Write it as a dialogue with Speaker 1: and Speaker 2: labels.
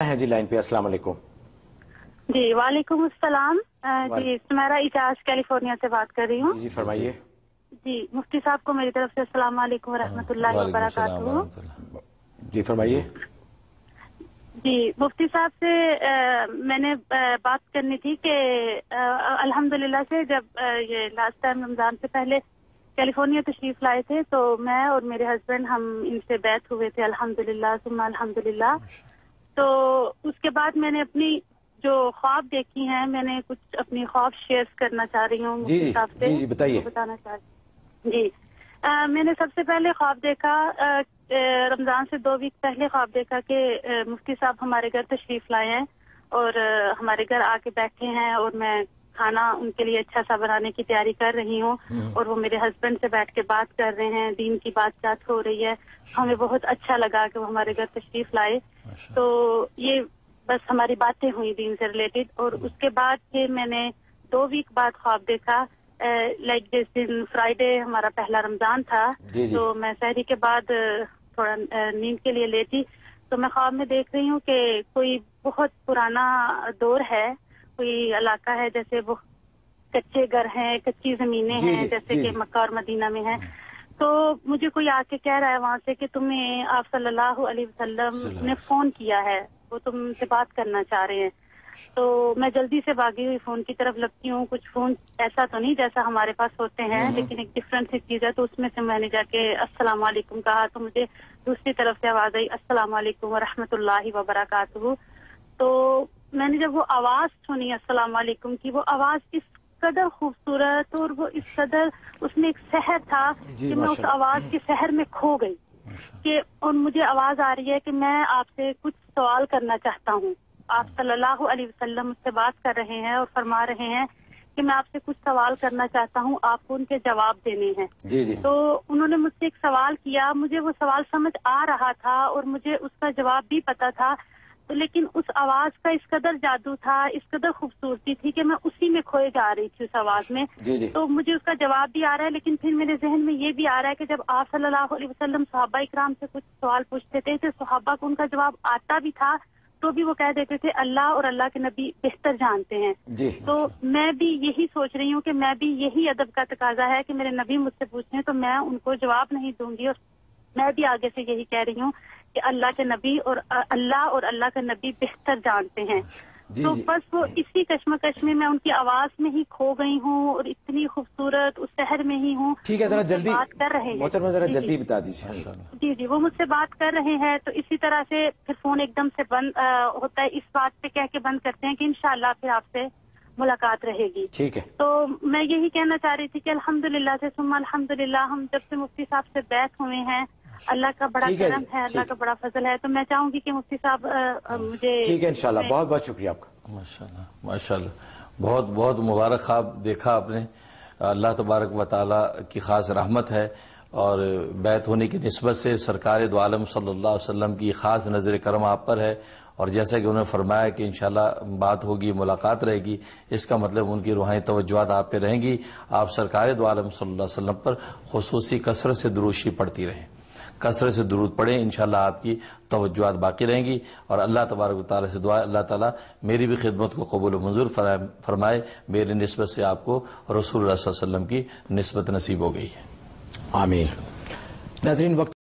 Speaker 1: ہیں جی لائن پہ. السلام علیکم.
Speaker 2: جی وعلیکم السلام. جی سمیرا اجاز کیلیفورنیا سے بات کر رہی ہوں.
Speaker 1: جی فرمائیے.
Speaker 2: جی مفتی صاحب کو میری طرف سے السلام علیکم ورحمۃ اللہ وبرکاتہ.
Speaker 1: جی فرمائیے.
Speaker 2: جی مفتی صاحب سے میں نے بات کرنی تھی کہ الحمدللہ سے جب یہ لاسٹ ٹائم رمضان سے پہلے کیلیفورنیا تشریف لائے تھے تو میں اور میرے ہسبینڈ ہم ان سے بیعت ہوئے تھے الحمدللہ ثم الحمدللہ. تو اس کے بعد میں نے اپنی جو خواب دیکھی ہیں میں نے کچھ اپنی خواب شیئر کرنا چاہ رہی ہوں مفتی صاحب سے.
Speaker 1: جی بتائیے.
Speaker 2: بتانا چاہ رہی ہوں. جی میں نے سب سے پہلے خواب دیکھا رمضان سے 2 ویک پہلے خواب دیکھا کہ مفتی صاحب ہمارے گھر تشریف لائے ہیں اور ہمارے گھر آ کے بیٹھے ہیں اور میں کھانا ان کے لیے اچھا سا بنانے کی تیاری کر رہی ہوں اور وہ میرے ہسبینڈ سے بیٹھ کے بات کر رہے ہیں, دین کی بات چیت ہو رہی ہے. ہمیں بہت اچھا لگا کہ وہ ہمارے گھر تشریف لائے. تو یہ بس ہماری باتیں ہوئی دین سے ریلیٹڈ. اور اس کے بعد پھر میں نے 2 ویک بعد خواب دیکھا لائک جس دن فرائیڈے ہمارا پہلا رمضان تھا. تو میں سحری کے بعد تھوڑا نیند کے لیے لیٹی تو میں خواب میں دیکھ رہی ہوں کہ کوئی بہت پرانا دور ہے, کوئی علاقہ ہے جیسے وہ کچے گھر ہیں, کچی زمینیں ہیں جیسے کہ مکہ اور مدینہ میں ہیں. تو مجھے کوئی آ کے کہہ رہا ہے وہاں سے کہ تمہیں آپ صلی اللہ علیہ وسلم نے فون کیا ہے, وہ تم سے بات کرنا چاہ رہے ہیں. تو میں جلدی سے بھاگی ہوئی فون کی طرف لگتی ہوں. کچھ فون ایسا تو نہیں جیسا ہمارے پاس ہوتے ہیں لیکن ایک ڈفرنٹ سی چیز ہے. تو اس میں سے میں نے جا کے السلام علیکم کہا تو مجھے دوسری طرف سے آواز آئی السلام علیکم ورحمۃ اللہ وبرکاتہ. تو میں نے جب وہ آواز سنی السلام علیکم کی, وہ آواز اس قدر خوبصورت اور وہ اس قدر اس میں ایک سحر تھا کہ میں اس آواز کے سحر میں کھو گئی کہ اور مجھے آواز آ رہی ہے کہ میں آپ سے کچھ سوال کرنا چاہتا ہوں. آپ صلی اللہ علیہ وسلم مجھ سے بات کر رہے ہیں اور فرما رہے ہیں کہ میں آپ سے کچھ سوال کرنا چاہتا ہوں, آپ کو ان کے جواب دینے ہیں. تو انہوں نے مجھ سے ایک سوال کیا, مجھے وہ سوال سمجھ آ رہا تھا اور مجھے اس کا جواب بھی پتا تھا. لیکن اس آواز کا اس قدر جادو تھا, اس قدر خوبصورتی تھی کہ میں اسی میں کھوئے جا رہی تھی اس آواز میں. تو مجھے اس کا جواب بھی آ رہا ہے لیکن پھر میرے ذہن میں یہ بھی آ رہا ہے کہ جب آپ صلی اللہ علیہ وسلم صحابہ اکرام سے کچھ سوال پوچھتے تھے تو صحابہ کو ان کا جواب آتا بھی تھا تو بھی وہ کہہ دیتے تھے اللہ اور اللہ کے نبی بہتر جانتے ہیں. تو میں بھی یہی سوچ رہی ہوں کہ میں بھی یہی ادب کا تقاضا ہے کہ میرے نبی مجھ سے پوچھیں تو میں ان کو جواب نہیں دوں گی. اور میں بھی آگے سے یہی کہہ رہی ہوں کہ اللہ کے نبی اور اللہ کا نبی بہتر جانتے ہیں. تو بس وہ اسی کشمکش میں ان کی آواز میں ہی کھو گئی ہوں اور اتنی خوبصورت اس شہر میں ہی ہوں.
Speaker 1: ٹھیک ہے, ذرا جلدی
Speaker 2: بات کر رہے ہیں.
Speaker 1: ذرا جلدی بتا دیجیے.
Speaker 2: جی وہ مجھ سے بات کر رہے ہیں تو اسی طرح سے پھر فون ایک دم سے بند ہوتا ہے. اس بات پہ کہہ کے بند کرتے ہیں کہ انشاءاللہ پھر آپ سے ملاقات رہے گی.
Speaker 1: ٹھیک ہے.
Speaker 2: تو میں یہی کہنا چاہ رہی تھی کہ الحمدللہ سے ثم الحمدللہ ہم جب سے مفتی صاحب سے بیعت ہوئے ہیں اللہ کا بڑا کرم ہے, اللہ کا بڑا فضل ہے. تو میں چاہوں گی کہ مفتی صاحب مجھے
Speaker 1: ٹھیک ہے انشاءاللہ. بہت بہت شکریہ آپ کا.
Speaker 3: ماشاءاللہ ماشاءاللہ, بہت بہت مبارک خواب دیکھا آپ نے. اللہ تبارک و تعالیٰ کی خاص رحمت ہے اور بیعت ہونے کی نسبت سے سرکار دو عالم صلی اللہ علیہ وسلم کی خاص نظر کرم آپ پر ہے. اور جیسا کہ انہوں نے فرمایا کہ انشاءاللہ بات ہوگی, ملاقات رہے گی, اس کا مطلب ان کی روحانی توجہات آپ پہ رہیں گی. آپ سرکار دو عالم صلی اللہ علیہ وسلم پر خصوصی کثرت سے دروشی پڑھتی رہیں, کثرت سے درود پڑھیں, انشاءاللہ آپ کی توجہات باقی رہیں گی. اور اللہ تبارک و تعالیٰ سے دعا اللہ تعالیٰ میری بھی خدمت کو قبول و منظور فرمائے. میری نسبت سے آپ کو رسول اللہ صلی اللہ علیہ وسلم کی نسبت نصیب ہو گئی ہے.
Speaker 1: آمین. ناظرین وقت